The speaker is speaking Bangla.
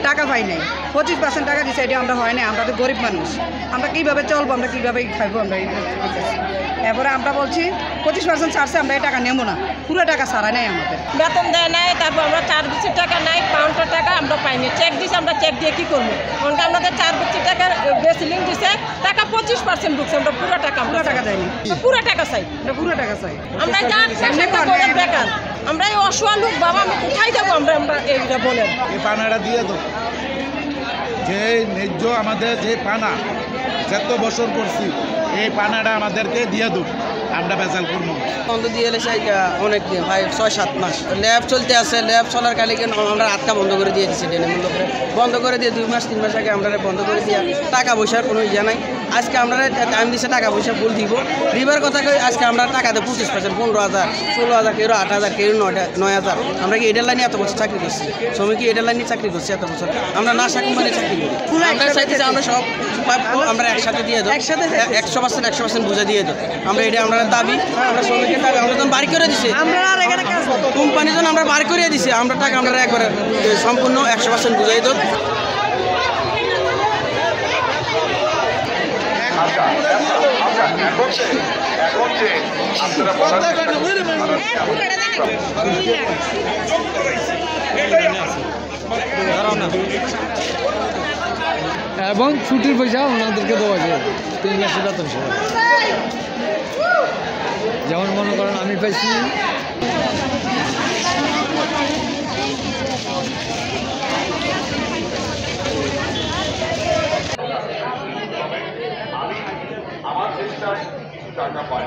টাকা পাই নাই 25% টাকা দিচ্ছে, এটা আমরা হয় না। আমরা তো গরিব মানুষ, আমরা কীভাবে চলবো, আমরা কীভাবে খাইবো, আমরা এরপরে আমরা বলছি 25% ছাড়ছে, আমরা এই টাকা নেবো না, পুরো টাকা ছাড়া নেই, আমাদের বেতন দেয় নাই। তারপর আমরা 4 বছর টাকা নাই, কাউন্টার টাকা আমরা পাইনি। চেক দিচ্ছে, আমরা চেক দিয়ে কী করবো? কারণ আমাদের 4 বছর টাকার বেসিলিং দিচ্ছে, টাকা 25% ঢুকছে, আমরা পুরো টাকা যায়নি, পুরো টাকা চাই, পুরো টাকা চাই। আমরা বেকার, আমরা এই অসহায় লোক, বাবা আমি কোথায় যাবো? আমরা এইটা বলেন, এই পানাটা দিয়ে দেবো, যে ন্যায্য আমাদের যে পানা যত বছর করছি, এই পানাটা আমাদেরকে দিয়ে দেবো, আমরা বেচাল করবো। বন্ধ দিয়ে এলে অনেক দিন, ভাই 6-7 মাস ল্যাব চলতে আছে। ল্যাব চলার কালে কেন আমরা আটকা বন্ধ করে দিয়েছি, সেটা বন্ধ করে দিয়ে 2 মাস 3 মাস আগে আমরা বন্ধ করে দিয়ে টাকা পয়সার কোনো ইয়ে নাই। আজকে আমরা টাইম দিচ্ছে টাকা পয়সা ফুল দিবার কথা কই, আজকে আমরা টাকা দেবো 25%, 15,000, 16,000, কেউ 8,000, কেউ 9,000। আমরা কি এটার লাইনে এত বছর চাকরি করছি? শ্রমিক এটার লাইনে চাকরি করছি এত বছর, আমরা না কোম্পানি চাকরি করি। আমরা চাইতে আমরা সব আমরা একসাথে দিয়ে দেবো, 100% বুঝে দিয়ে দেবো। আমরা এটা আমরা দাবি, আমরা শ্রমিকের দাবি। আমরা যখন বাড়ি করে দিছি, কোম্পানি যখন আমরা বাড়ি করে দিছি, আমরা টাকা আমরা একবারে সম্পূর্ণ 100% বুঝাই দেবো। এবং ছুটির পয়সা ওনাদেরকে দেওয়া যায় 3 মাসের বেতন সহ। যেমন মনে করেন আমি পাইছি টাকা পাই।